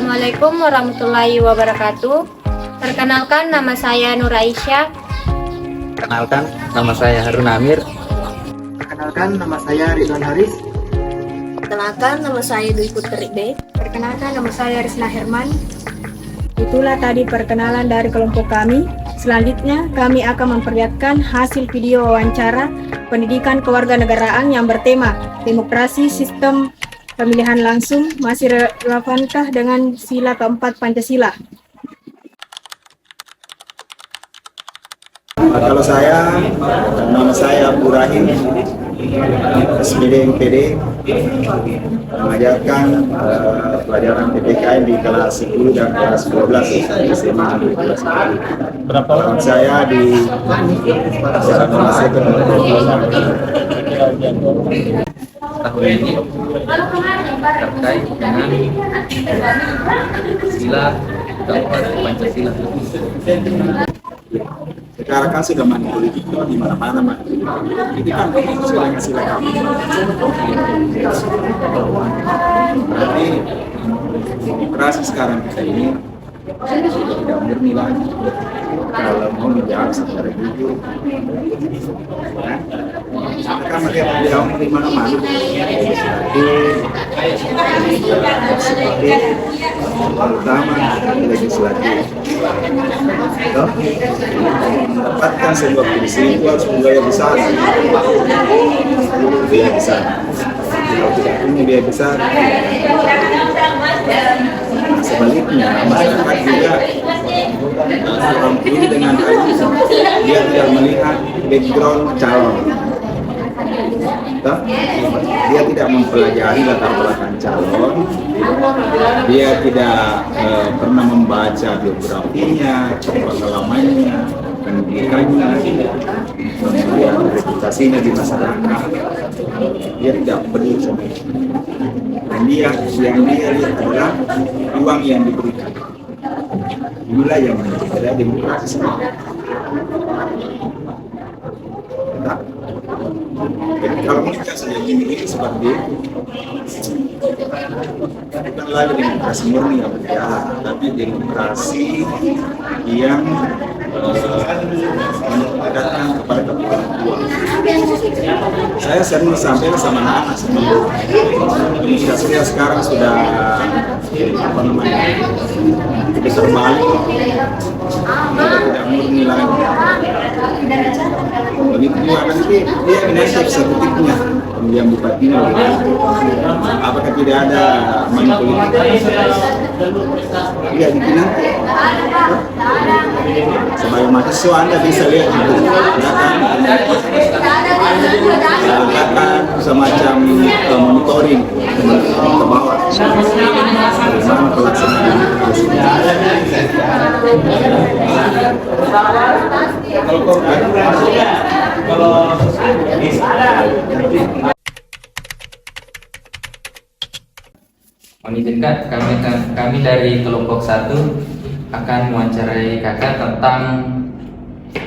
Assalamualaikum warahmatullahi wabarakatuh. Perkenalkan, nama saya Nur Aisyah. Perkenalkan, nama saya Harun Amir. Perkenalkan, nama saya Ridwan Haris. Perkenalkan, nama saya Dwi Putri B. Perkenalkan, nama saya Rizna Herman. Itulah tadi perkenalan dari kelompok kami. Selanjutnya, kami akan memperlihatkan hasil video wawancara pendidikan kewarganegaraan yang bertema demokrasi sistem pemilihan langsung masih relevankah dengan sila keempat Pancasila. Kalau saya, nama saya Burahim, SPD MPD, mengajarkan pelajaran PPKN di kelas 10 dan kelas 12 SMA. Berapa orang saya di Tahun ini terkait dengan sila keempat Pancasila. Sekarang kan sudah money politik di mana-mana, Mas. Ini kan sesuai dengan sila kami. Berarti demokrasi sekarang kita ini sudah tidak murni lagi. Kalau mau menjawab secara jujur, kan mereka menjawab di mana-mana. Legislatif, terutama legislatif. Mendapatkan sebuah kursi itu harus biaya besar. Biaya besar. Kalau tidak punya biaya besar, sebaliknya masyarakat juga kurang peduli dengan hal itu. Dia tidak melihat background calon. Dia tidak mempelajari latar belakang calon. Dia tidak pernah membaca biografinya, pengalamannya, pendidikannya, kemudian reputasinya di masyarakat. Dia tidak peduli sama itu. Dan dia yang dia lihat adalah uang yang diberikan. Inilah yang menjadi demokrasi sebenarnya. Jadi kalau mereka sudah ini seperti itu, bukan lagi demokrasi murni yang berjalan, tapi demokrasi yang mendekatkan kepada kebutuhan uang. Saya sering sampaikan sama anak-anak sebelum demokrasinya sekarang sudah apa namanya, sudah terbalik, sudah tidak murni lagi. Begitu juga nanti dia menasib eksekutifnya, pemilihan bupatinya. Apakah tidak ada money politik? Iya, dipilih. Sebagai mahasiswa Anda bisa lihat data semacam monitoring ke bawah bagaimana pelaksanaan. Mengizinkan kami dari kelompok 1 akan mewawancarai kakak tentang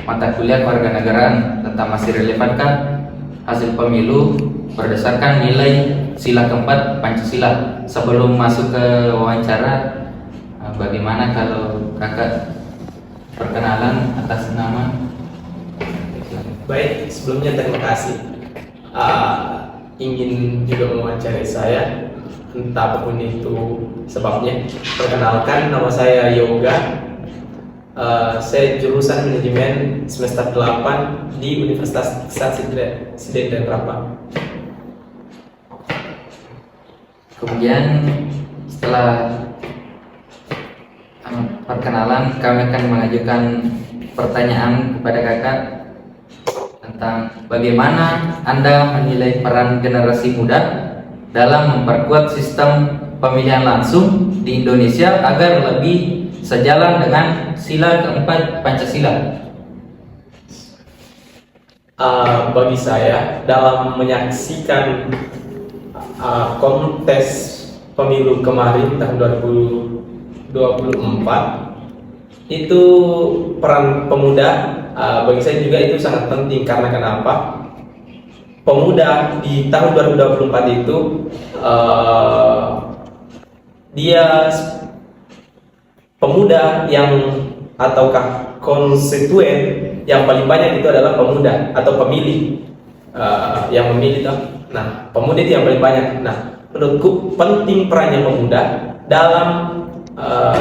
mata kuliah kewarganegaraan tentang masih relevankah hasil pemilu berdasarkan nilai sila keempat Pancasila. Sebelum masuk ke wawancara, bagaimana kalau kakak perkenalan atas nama? Baik, sebelumnya terima kasih. Ingin juga mewawancarai saya, entah apapun itu sebabnya. Perkenalkan, nama saya Yoga. Saya jurusan manajemen semester 8 di Universitas Siden dan Rapa. Kemudian setelah perkenalan, kami akan mengajukan pertanyaan kepada kakak tentang bagaimana Anda menilai peran generasi muda dalam memperkuat sistem pemilihan langsung di Indonesia agar lebih sejalan dengan sila keempat Pancasila. Bagi saya, dalam menyaksikan kontes pemilu kemarin tahun 2024, itu peran pemuda bagi saya juga itu sangat penting. Karena kenapa? Pemuda di tahun 2024 itu dia pemuda yang ataukah konstituen yang paling banyak itu adalah pemuda atau pemilih yang memilih toh. Nah, pemuda itu yang paling banyak. Nah, menurutku penting perannya pemuda dalam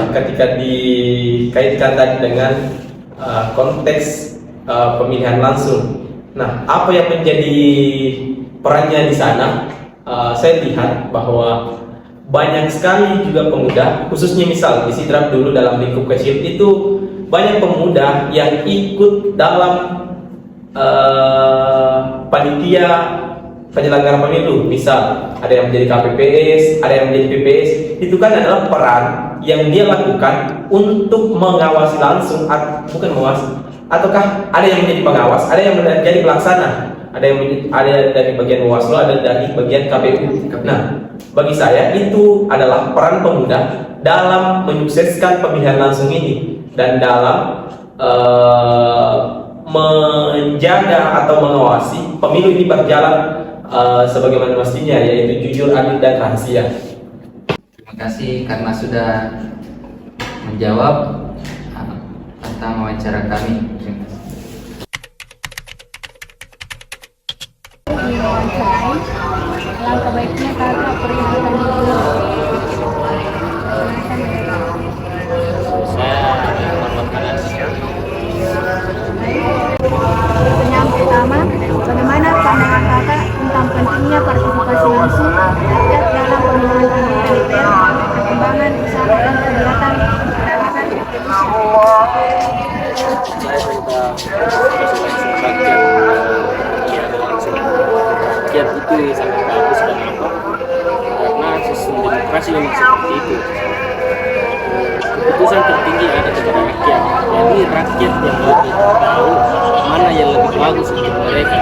ketika dikaitkan tadi dengan konteks pemilihan langsung. Nah, apa yang menjadi perannya di sana? Saya lihat bahwa banyak sekali juga pemuda, khususnya misal di Sidrap dulu dalam lingkup kecil itu banyak pemuda yang ikut dalam panitia penyelenggara pemilu. Misal ada yang menjadi KPPS, ada yang menjadi PPS. Itu kan adalah peran yang dia lakukan untuk mengawasi langsung, bukan mengawasi, ataukah ada yang menjadi pengawas, ada yang menjadi pelaksana, ada dari bagian Bawaslu, ada dari bagian KPU. Nah, bagi saya itu adalah peran pemuda dalam menyukseskan pemilihan langsung ini dan dalam menjaga atau mengawasi pemilu ini berjalan sebagaimana mestinya, yaitu jujur, adil, dan rahasia. Terima kasih karena sudah menjawab tentang wawancara kami. Terima kasih. Mewawancarai, langkah baiknya kakak perkenalkan diri. Pertanyaan pertama, bagaimana pandangan kakak tentang pentingnya partisipasi langsung rakyat dalam pemilihan anggota DPR, perkembangan usaha dan kegiatan masyarakat rakyat itu sangat bagus. Kenapa? Karena sistem demokrasi memang seperti itu. Keputusan tertinggi ada kepada rakyat. Jadi rakyat yang lebih tahu mana yang lebih bagus untuk mereka.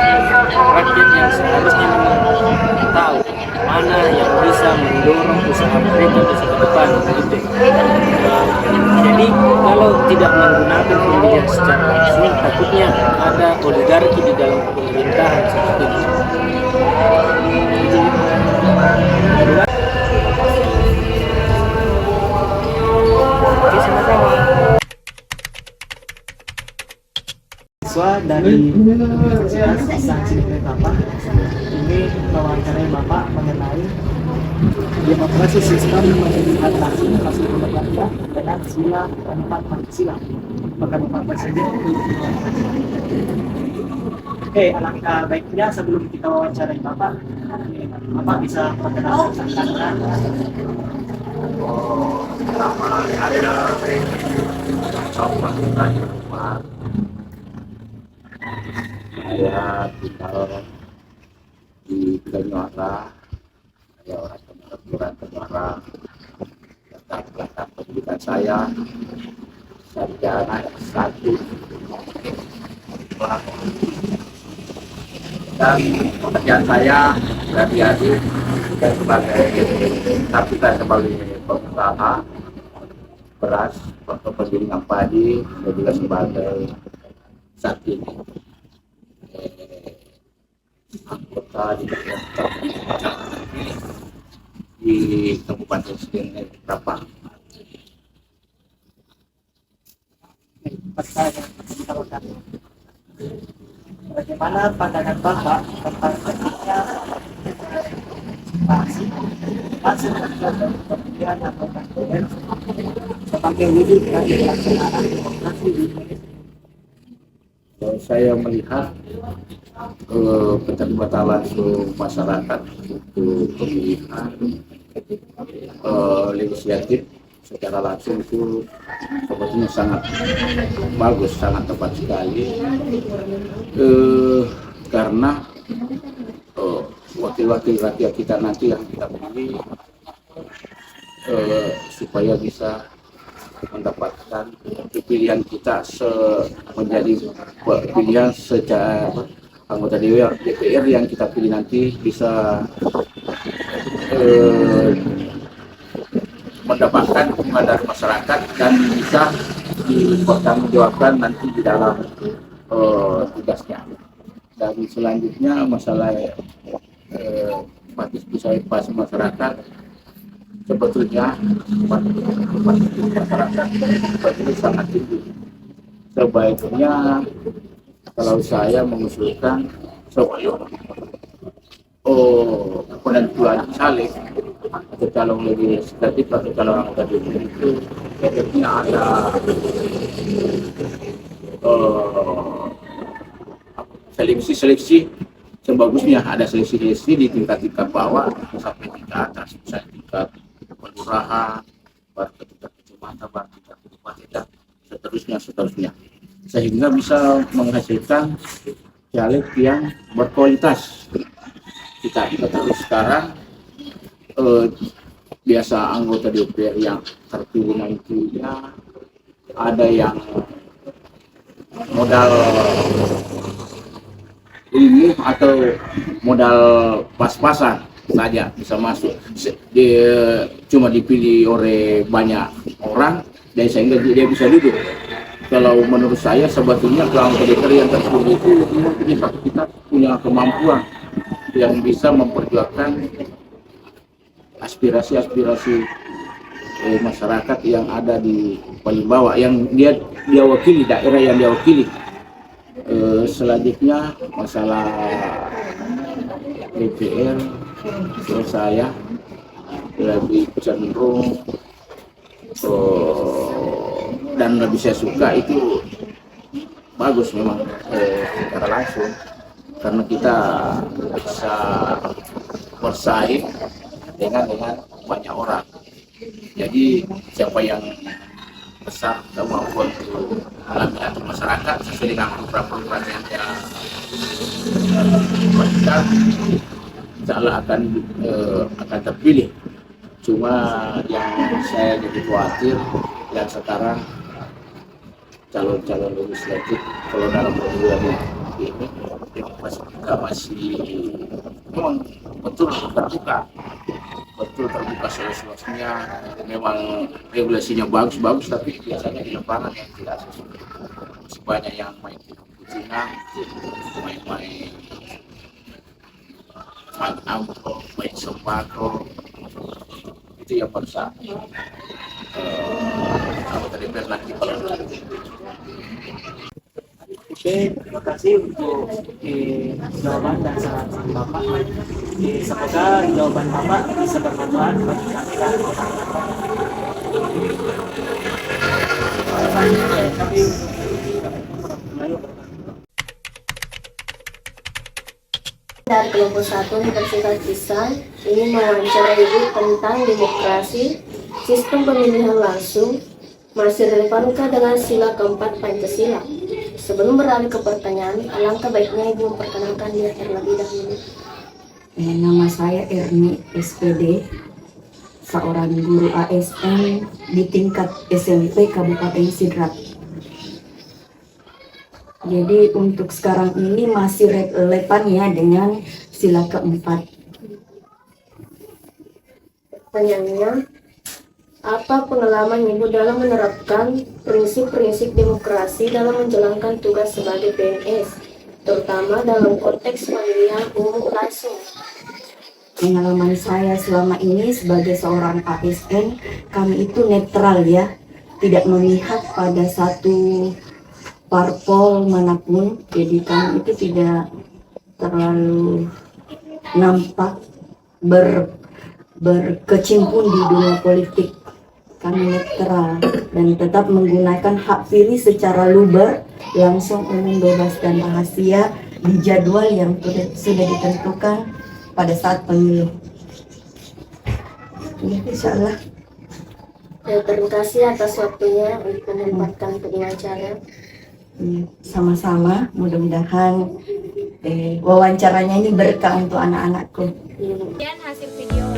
Rakyat yang seharusnya tahu mana yang bisa mendorong usaha mereka bisa ke depan. Gitu. Jadi kalau tidak menggunakan pemilihan secara langsung, takutnya ada oligarki di dalam pemerintahan seperti itu. Siswa dari Universitas Sanksi Bapak ini mewawancarai Bapak mengenai demokrasi sistem pemilihan langsung hasil pemilihan dengan sila keempat Pancasila. Maka Bapak Presiden. Oke, alangkah baiknya sebelum kita wawancarai Bapak bisa perkenalkan Saya tinggal di Banyuwangi, saya orang Kelurahan Banyuwangi. Latar pendidikan saya sarjana S1 dan pekerjaan saya sehari-hari sebagai pengusaha beras untuk penggilingan padi dan juga sebagai saat ini anggota di Kabupaten Sdn Rapang. bagaimana pandangan Bapak tentang pentingnya hasil pemilihan anggota DPR sebagai wujud dari pelaksanaan demokrasi di Indonesia? Saya melihat keterlibatan langsung masyarakat untuk pemilihan legislatif secara langsung itu sebetulnya sangat bagus, sangat tepat sekali, karena wakil-wakil rakyat kita nanti yang kita pilih supaya bisa mendapatkan pilihan kita menjadi pilihan secara anggota DPR yang kita pilih nanti bisa mendapatkan dukungan dari masyarakat dan bisa dipertanggungjawabkan nanti di dalam tugasnya. Dan selanjutnya masalah partisipasi masyarakat, sebetulnya masyarakat ini sangat tinggi. Sebaiknya kalau saya mengusulkan supaya penentuan caleg atau calon legislatif atau calon anggota DPR itu sepertinya ada seleksi sebagusnya ada seleksi di tingkat bawah sampai tingkat atas, misalnya tingkat kelurahan, baru ke tingkat kecamatan, baru tingkat kabupaten dan seterusnya, sehingga bisa menghasilkan caleg yang berkualitas. Kita terus sekarang biasa anggota DPR yang terpilih nantinya ada yang modal ilmu atau modal pas-pasan saja bisa masuk. Dia cuma dipilih oleh banyak orang dan sehingga dia bisa duduk. Kalau menurut saya sebetulnya anggota DPR yang terpilih itu kita punya kemampuan yang bisa memperjuangkan aspirasi masyarakat yang ada di paling bawah, yang dia wakili, daerah yang dia wakili. Selanjutnya masalah DPR, menurut saya lebih cenderung dan lebih saya suka itu bagus memang secara langsung, karena kita bisa bersaing dengan banyak orang. Jadi siapa yang besar kemampuan untuk alami atau masyarakat sesuai dengan program-program yang dia buatkan, insyaallah akan terpilih. Cuma yang saya jadi khawatir yang sekarang calon-calon legislatif kalau dalam pemilihan ini masih memang betul terbuka seluas-luasnya. Memang regulasinya bagus, tapi biasanya di lapangan yang tidak sesuai. Banyak yang main kucing, main amplop, main sembako, itu yang persa. Anggota DPR nanti kalau Oke, terima kasih untuk jawaban dan saran Bapak. Semoga jawaban Bapak bisa bermanfaat bagi kami dan Dari kelompok 1 Universitas Pisang ingin mewawancarai Ibu tentang demokrasi, sistem pemilihan langsung, masih relevankah dengan sila keempat Pancasila? Sebelum beralih ke pertanyaan, alangkah baiknya Ibu memperkenalkan diri terlebih dahulu. Nama saya Erni SPD, seorang guru ASN di tingkat SMP Kabupaten Sidrap. Jadi untuk sekarang ini masih relevan ya dengan sila keempat. Pertanyaannya, apa pengalaman Ibu dalam menerapkan prinsip-prinsip demokrasi dalam menjalankan tugas sebagai PNS, terutama dalam konteks pemilihan umum langsung? Pengalaman saya selama ini sebagai seorang ASN, kami itu netral ya, tidak memihak pada satu parpol manapun, jadi kami itu tidak terlalu nampak berkecimpung di dunia politik. Kami netral dan tetap menggunakan hak pilih secara luber, langsung, umum, bebas dan rahasia di jadwal yang sudah ditentukan pada saat pemilu. Ya, insyaallah. Terima kasih atas waktunya untuk menempatkan wawancara. Ya, sama-sama. Mudah-mudahan wawancaranya ini berkah untuk anak-anakku. Kemudian hasil video